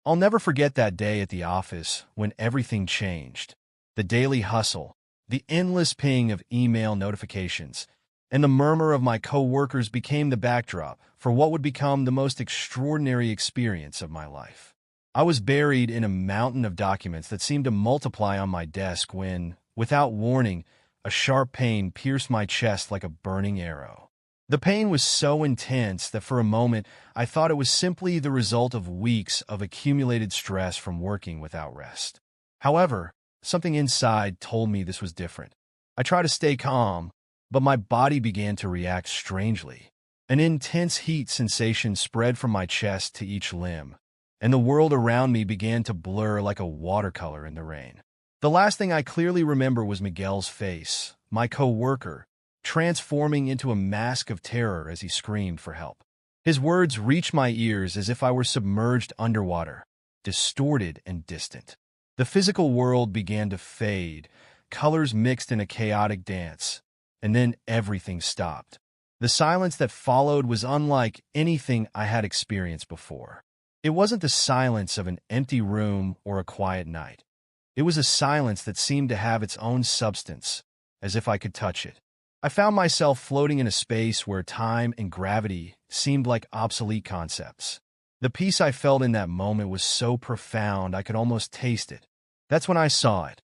I'll never forget that day at the office when everything changed. The daily hustle, the endless ping of email notifications, and the murmur of my coworkers became the backdrop for what would become the most extraordinary experience of my life. I was buried in a mountain of documents that seemed to multiply on my desk when, without warning, a sharp pain pierced my chest like a burning arrow. The pain was so intense that for a moment I thought it was simply the result of weeks of accumulated stress from working without rest. However, something inside told me this was different. I tried to stay calm, but my body began to react strangely. An intense heat sensation spread from my chest to each limb, and the world around me began to blur like a watercolor in the rain. The last thing I clearly remember was Miguel's face, my coworker, transforming into a mask of terror as he screamed for help. His words reached my ears as if I were submerged underwater, distorted and distant. The physical world began to fade, colors mixed in a chaotic dance, and then everything stopped. The silence that followed was unlike anything I had experienced before. It wasn't the silence of an empty room or a quiet night. It was a silence that seemed to have its own substance, as if I could touch it. I found myself floating in a space where time and gravity seemed like obsolete concepts. The peace I felt in that moment was so profound I could almost taste it. That's when I saw it.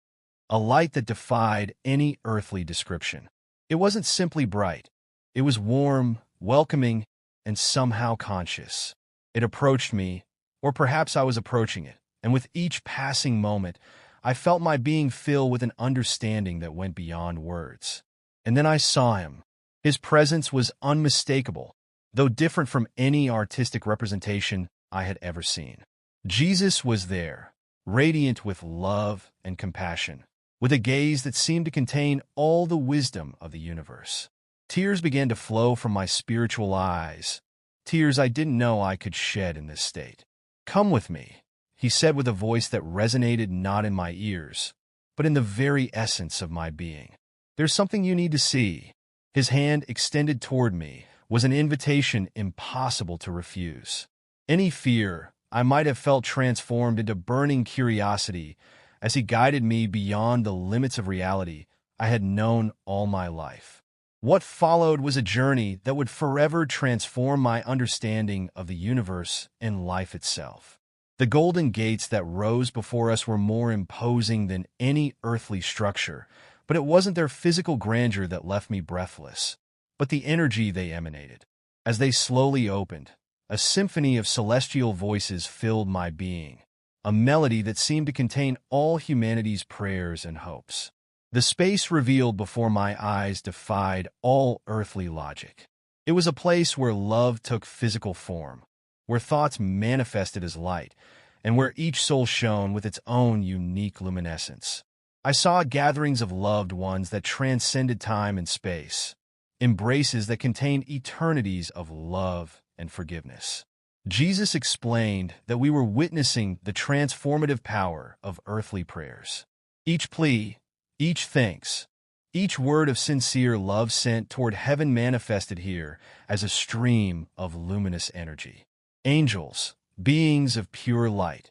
A light that defied any earthly description. It wasn't simply bright. It was warm, welcoming, and somehow conscious. It approached me, or perhaps I was approaching it, and with each passing moment, I felt my being fill with an understanding that went beyond words. And then I saw him. His presence was unmistakable, though different from any artistic representation I had ever seen. Jesus was there, radiant with love and compassion, with a gaze that seemed to contain all the wisdom of the universe. Tears began to flow from my spiritual eyes, tears I didn't know I could shed in this state. "Come with me," he said with a voice that resonated not in my ears, but in the very essence of my being. "There's something you need to see." His hand extended toward me was an invitation impossible to refuse. Any fear I might have felt transformed into burning curiosity as he guided me beyond the limits of reality I had known all my life. What followed was a journey that would forever transform my understanding of the universe and life itself. The golden gates that rose before us were more imposing than any earthly structure, but it wasn't their physical grandeur that left me breathless, but the energy they emanated. As they slowly opened, a symphony of celestial voices filled my being, a melody that seemed to contain all humanity's prayers and hopes. The space revealed before my eyes defied all earthly logic. It was a place where love took physical form, where thoughts manifested as light, and where each soul shone with its own unique luminescence. I saw gatherings of loved ones that transcended time and space, embraces that contained eternities of love and forgiveness. Jesus explained that we were witnessing the transformative power of earthly prayers. Each plea, each thanks, each word of sincere love sent toward heaven manifested here as a stream of luminous energy. Angels, beings of pure light,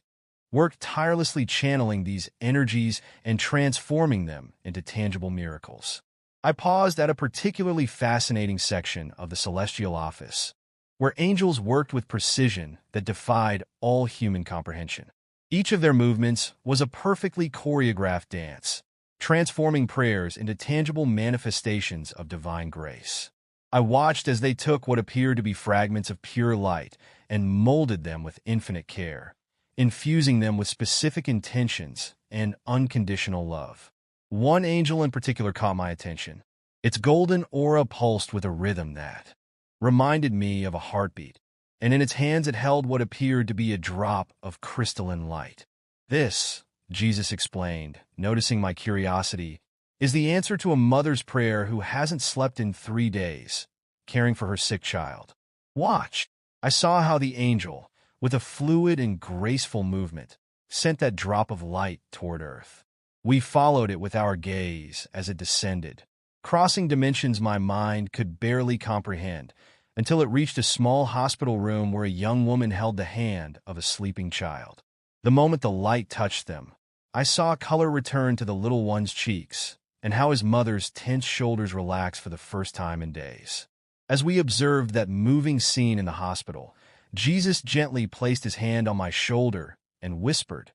worked tirelessly channeling these energies and transforming them into tangible miracles. I paused at a particularly fascinating section of the celestial office, where angels worked with precision that defied all human comprehension. Each of their movements was a perfectly choreographed dance, transforming prayers into tangible manifestations of divine grace. I watched as they took what appeared to be fragments of pure light and molded them with infinite care, infusing them with specific intentions and unconditional love. One angel in particular caught my attention. Its golden aura pulsed with a rhythm that reminded me of a heartbeat, and in its hands it held what appeared to be a drop of crystalline light. "This," Jesus explained, noticing my curiosity, "is the answer to a mother's prayer who hasn't slept in 3 days, caring for her sick child. Watch." I saw how the angel, with a fluid and graceful movement, sent that drop of light toward earth. We followed it with our gaze as it descended, crossing dimensions my mind could barely comprehend, until it reached a small hospital room where a young woman held the hand of a sleeping child. The moment the light touched them, I saw color return to the little one's cheeks, and how his mother's tense shoulders relaxed for the first time in days. As we observed that moving scene in the hospital, Jesus gently placed his hand on my shoulder and whispered,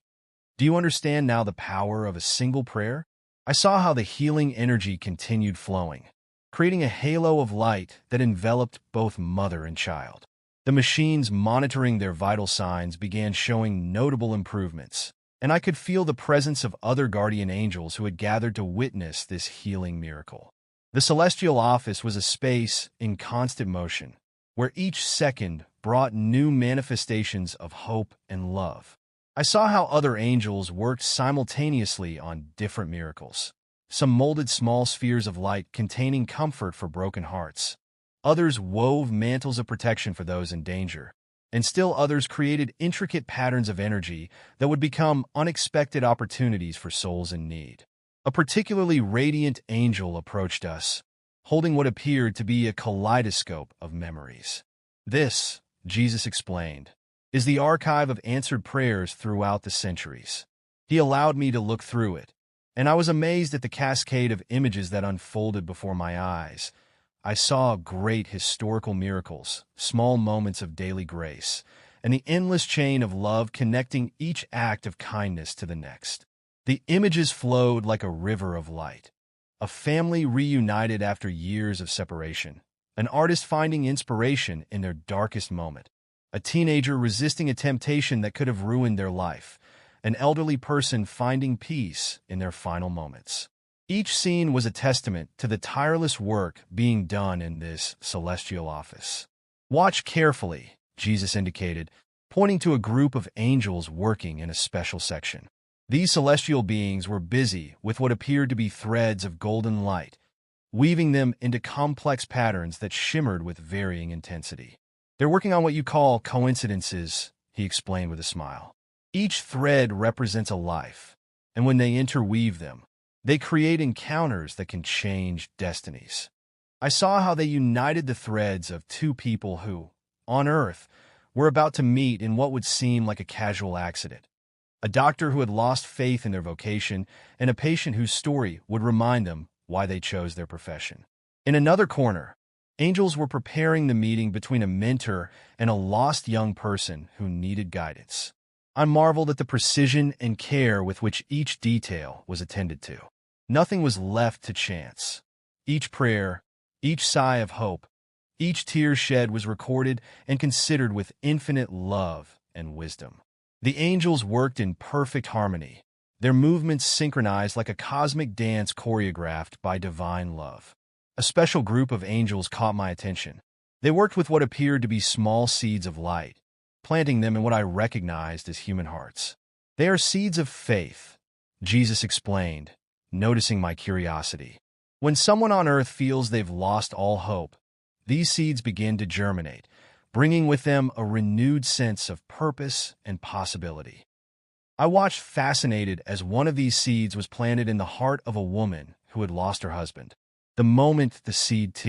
"Do you understand now the power of a single prayer?" I saw how the healing energy continued flowing, creating a halo of light that enveloped both mother and child. The machines monitoring their vital signs began showing notable improvements, and I could feel the presence of other guardian angels who had gathered to witness this healing miracle. The celestial office was a space in constant motion, where each second brought new manifestations of hope and love. I saw how other angels worked simultaneously on different miracles. Some molded small spheres of light containing comfort for broken hearts. Others wove mantles of protection for those in danger. And still others created intricate patterns of energy that would become unexpected opportunities for souls in need. A particularly radiant angel approached us, holding what appeared to be a kaleidoscope of memories. "This," Jesus explained, "is the archive of answered prayers throughout the centuries." He allowed me to look through it, and I was amazed at the cascade of images that unfolded before my eyes. I saw great historical miracles, small moments of daily grace, and the endless chain of love connecting each act of kindness to the next. The images flowed like a river of light. A family reunited after years of separation, an artist finding inspiration in their darkest moment, a teenager resisting a temptation that could have ruined their life, an elderly person finding peace in their final moments. Each scene was a testament to the tireless work being done in this celestial office. "Watch carefully," Jesus indicated, pointing to a group of angels working in a special section. These celestial beings were busy with what appeared to be threads of golden light, weaving them into complex patterns that shimmered with varying intensity. "They're working on what you call coincidences," he explained with a smile. "Each thread represents a life, and when they interweave them, they create encounters that can change destinies." I saw how they united the threads of two people who, on Earth, were about to meet in what would seem like a casual accident. A doctor who had lost faith in their vocation, and a patient whose story would remind them why they chose their profession. In another corner, angels were preparing the meeting between a mentor and a lost young person who needed guidance. I marveled at the precision and care with which each detail was attended to. Nothing was left to chance. Each prayer, each sigh of hope, each tear shed was recorded and considered with infinite love and wisdom. The angels worked in perfect harmony, their movements synchronized like a cosmic dance choreographed by divine love. A special group of angels caught my attention. They worked with what appeared to be small seeds of light, planting them in what I recognized as human hearts. "They are seeds of faith," Jesus explained, noticing my curiosity. "When someone on earth feels they've lost all hope, these seeds begin to germinate, bringing with them a renewed sense of purpose and possibility." I watched fascinated as one of these seeds was planted in the heart of a woman who had lost her husband. The moment the seed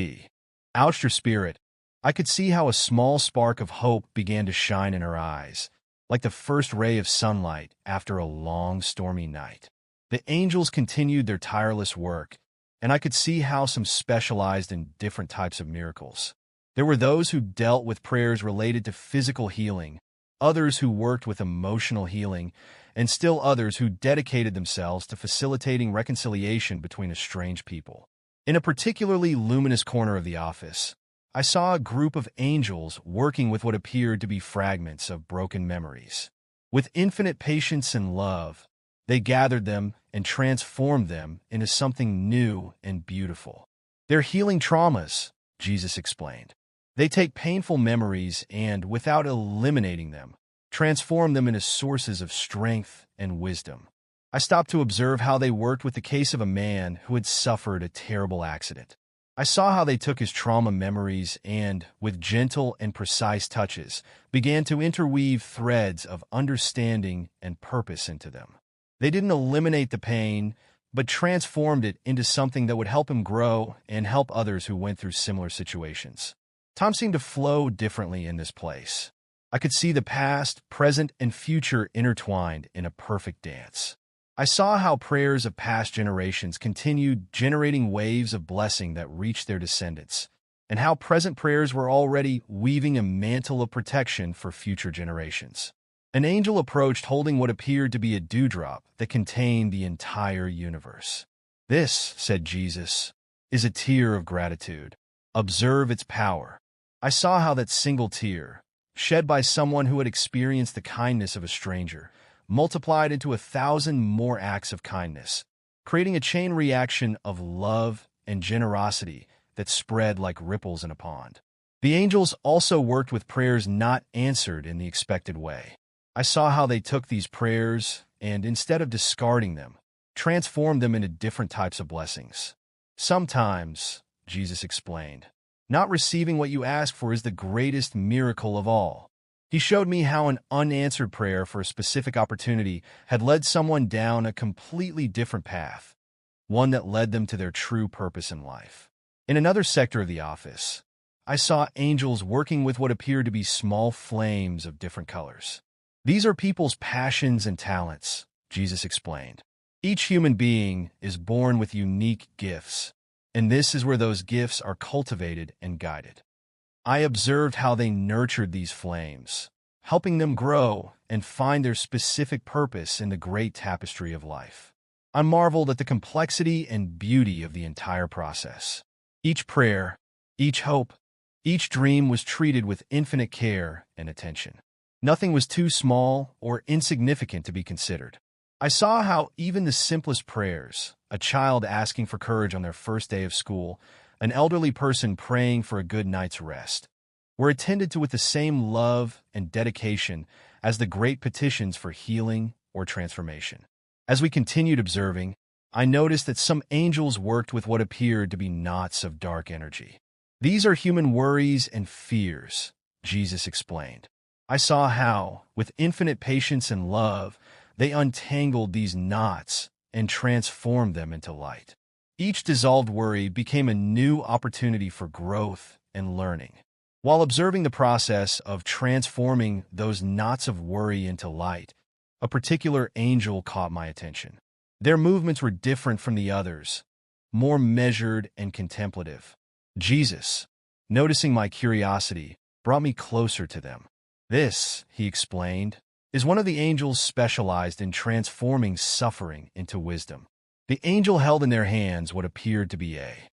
ouched her spirit, I could see how a small spark of hope began to shine in her eyes, like the first ray of sunlight after a long, stormy night. The angels continued their tireless work, and I could see how some specialized in different types of miracles. There were those who dealt with prayers related to physical healing, others who worked with emotional healing, and still others who dedicated themselves to facilitating reconciliation between estranged people. In a particularly luminous corner of the office, I saw a group of angels working with what appeared to be fragments of broken memories. With infinite patience and love, they gathered them and transformed them into something new and beautiful. "They're healing traumas," Jesus explained. "They take painful memories and, without eliminating them, transform them into sources of strength and wisdom." I stopped to observe how they worked with the case of a man who had suffered a terrible accident. I saw how they took his trauma memories and, with gentle and precise touches, began to interweave threads of understanding and purpose into them. They didn't eliminate the pain, but transformed it into something that would help him grow and help others who went through similar situations. Time seemed to flow differently in this place. I could see the past, present, and future intertwined in a perfect dance. I saw how prayers of past generations continued generating waves of blessing that reached their descendants, and how present prayers were already weaving a mantle of protection for future generations. An angel approached holding what appeared to be a dewdrop that contained the entire universe. "This," said Jesus, "is a tear of gratitude. Observe its power." I saw how that single tear, shed by someone who had experienced the kindness of a stranger, multiplied into 1,000 more acts of kindness, creating a chain reaction of love and generosity that spread like ripples in a pond. The angels also worked with prayers not answered in the expected way. I saw how they took these prayers and, instead of discarding them, transformed them into different types of blessings. Sometimes, Jesus explained, not receiving what you ask for is the greatest miracle of all. He showed me how an unanswered prayer for a specific opportunity had led someone down a completely different path, one that led them to their true purpose in life. In another sector of the office, I saw angels working with what appeared to be small flames of different colors. "These are people's passions and talents," Jesus explained. "Each human being is born with unique gifts, and this is where those gifts are cultivated and guided." I observed how they nurtured these flames, helping them grow and find their specific purpose in the great tapestry of life. I marveled at the complexity and beauty of the entire process. Each prayer, each hope, each dream was treated with infinite care and attention. Nothing was too small or insignificant to be considered. I saw how even the simplest prayers, a child asking for courage on their first day of school, an elderly person praying for a good night's rest, were attended to with the same love and dedication as the great petitions for healing or transformation. As we continued observing, I noticed that some angels worked with what appeared to be knots of dark energy. "These are human worries and fears," Jesus explained. I saw how, with infinite patience and love, they untangled these knots and transformed them into light. Each dissolved worry became a new opportunity for growth and learning. While observing the process of transforming those knots of worry into light, a particular angel caught my attention. Their movements were different from the others, more measured and contemplative. Jesus, noticing my curiosity, brought me closer to them. "This," he explained, "is one of the angels specialized in transforming suffering into wisdom." The angel held in their hands what appeared to be a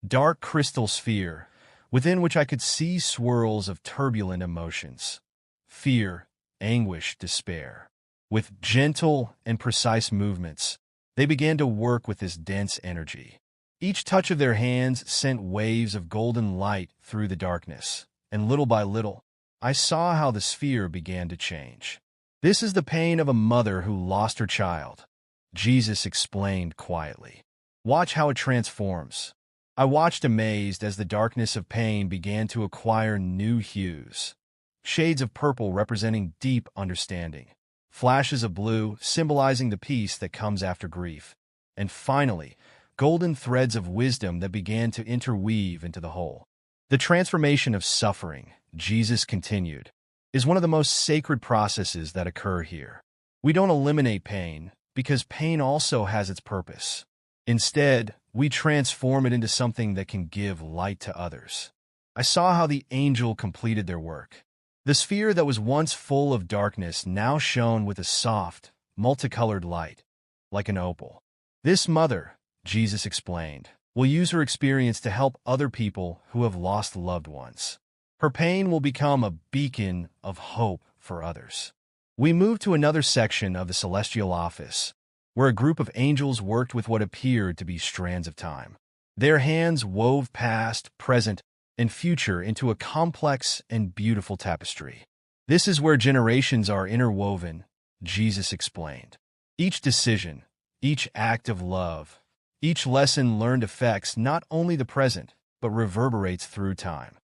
dark crystal sphere, within which I could see swirls of turbulent emotions: fear, anguish, despair. With gentle and precise movements, they began to work with this dense energy. Each touch of their hands sent waves of golden light through the darkness, and little by little, I saw how the sphere began to change. "This is the pain of a mother who lost her child," Jesus explained quietly. "Watch how it transforms." I watched amazed as the darkness of pain began to acquire new hues. Shades of purple representing deep understanding, flashes of blue symbolizing the peace that comes after grief, and finally, golden threads of wisdom that began to interweave into the whole. "The transformation of suffering," Jesus continued, "is one of the most sacred processes that occur here. We don't eliminate pain, because pain also has its purpose. Instead, we transform it into something that can give light to others." I saw how the angel completed their work. The sphere that was once full of darkness now shone with a soft, multicolored light, like an opal. "This mother," Jesus explained, "will use her experience to help other people who have lost loved ones. Her pain will become a beacon of hope for others." We moved to another section of the celestial office, where a group of angels worked with what appeared to be strands of time. Their hands wove past, present, and future into a complex and beautiful tapestry. "This is where generations are interwoven," Jesus explained. "Each decision, each act of love, each lesson learned affects not only the present, but reverberates through time."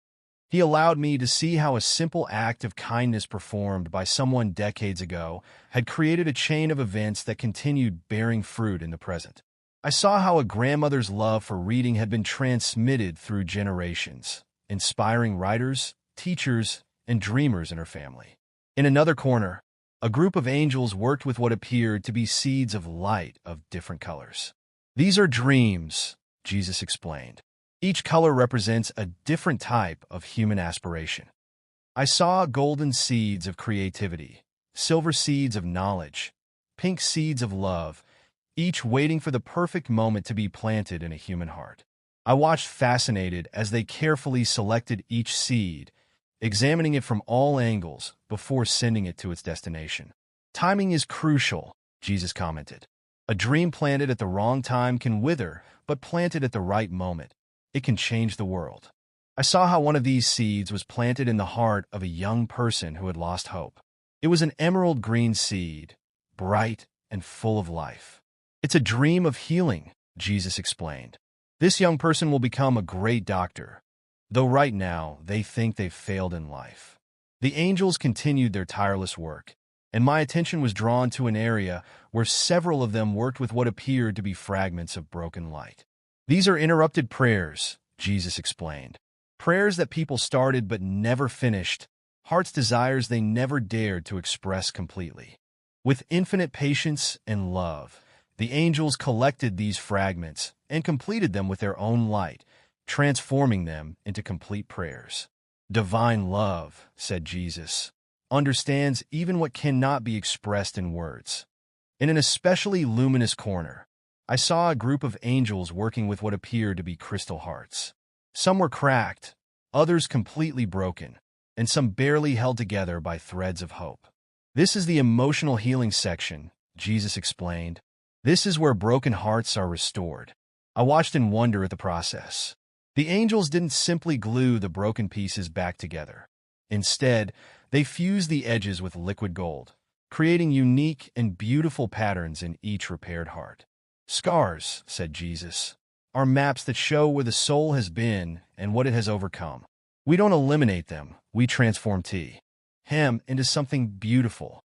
He allowed me to see how a simple act of kindness performed by someone decades ago had created a chain of events that continued bearing fruit in the present. I saw how a grandmother's love for reading had been transmitted through generations, inspiring writers, teachers, and dreamers in her family. In another corner, a group of angels worked with what appeared to be seeds of light of different colors. These are dreams, Jesus explained. Each color represents a different type of human aspiration. I saw golden seeds of creativity, silver seeds of knowledge, pink seeds of love, each waiting for the perfect moment to be planted in a human heart. I watched fascinated as they carefully selected each seed, examining it from all angles before sending it to its destination. Timing is crucial, Jesus commented. A dream planted at the wrong time can wither, but planted at the right moment, it can change the world. I saw how one of these seeds was planted in the heart of a young person who had lost hope. It was an emerald green seed, bright and full of life. It's a dream of healing, Jesus explained. This young person will become a great doctor, though right now they think they've failed in life. The angels continued their tireless work, and my attention was drawn to an area where several of them worked with what appeared to be fragments of broken light. These are interrupted prayers, Jesus explained. Prayers that people started but never finished, heart's desires they never dared to express completely. With infinite patience and love, the angels collected these fragments and completed them with their own light, transforming them into complete prayers. Divine love, said Jesus, understands even what cannot be expressed in words. In an especially luminous corner, I saw a group of angels working with what appeared to be crystal hearts. Some were cracked, others completely broken, and some barely held together by threads of hope. This is the emotional healing section, Jesus explained. This is where broken hearts are restored. I watched in wonder at the process. The angels didn't simply glue the broken pieces back together. Instead, they fused the edges with liquid gold, creating unique and beautiful patterns in each repaired heart. Scars, said Jesus, are maps that show where the soul has been and what it has overcome. We don't eliminate them, we transform them into something beautiful.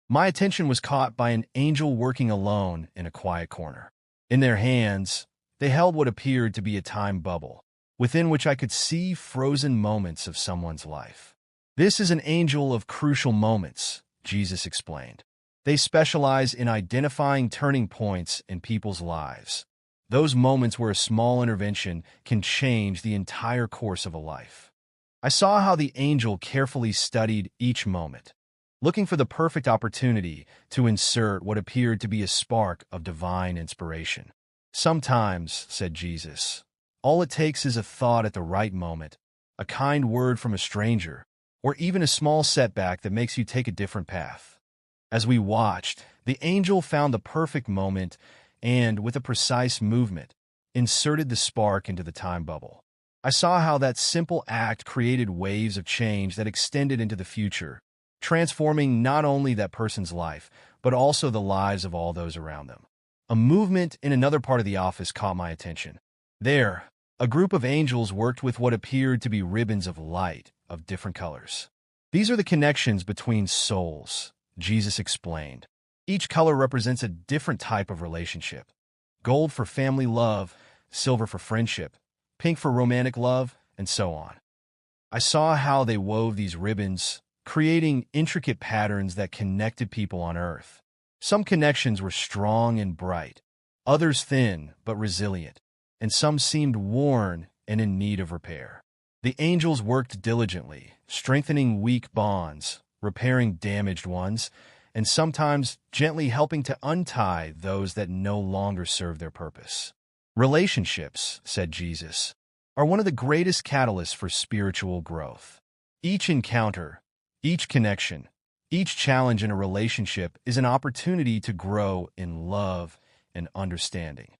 My attention was caught by an angel working alone in a quiet corner. In their hands, they held what appeared to be a time bubble, within which I could see frozen moments of someone's life. This is an angel of crucial moments, Jesus explained. They specialize in identifying turning points in people's lives. Those moments where a small intervention can change the entire course of a life. I saw how the angel carefully studied each moment, looking for the perfect opportunity to insert what appeared to be a spark of divine inspiration. Sometimes, said Jesus, all it takes is a thought at the right moment, a kind word from a stranger, or even a small setback that makes you take a different path. As we watched, the angel found the perfect moment and, with a precise movement, inserted the spark into the time bubble. I saw how that simple act created waves of change that extended into the future, transforming not only that person's life, but also the lives of all those around them. A movement in another part of the office caught my attention. There, a group of angels worked with what appeared to be ribbons of light of different colors. These are the connections between souls, Jesus explained. Each color represents a different type of relationship. Gold for family love, silver for friendship, pink for romantic love, and so on. I saw how they wove these ribbons, creating intricate patterns that connected people on Earth. Some connections were strong and bright, others thin but resilient, and some seemed worn and in need of repair. The angels worked diligently, strengthening weak bonds, repairing damaged ones, and sometimes gently helping to untie those that no longer serve their purpose. Relationships, said Jesus, are one of the greatest catalysts for spiritual growth. Each encounter, each connection, each challenge in a relationship is an opportunity to grow in love and understanding.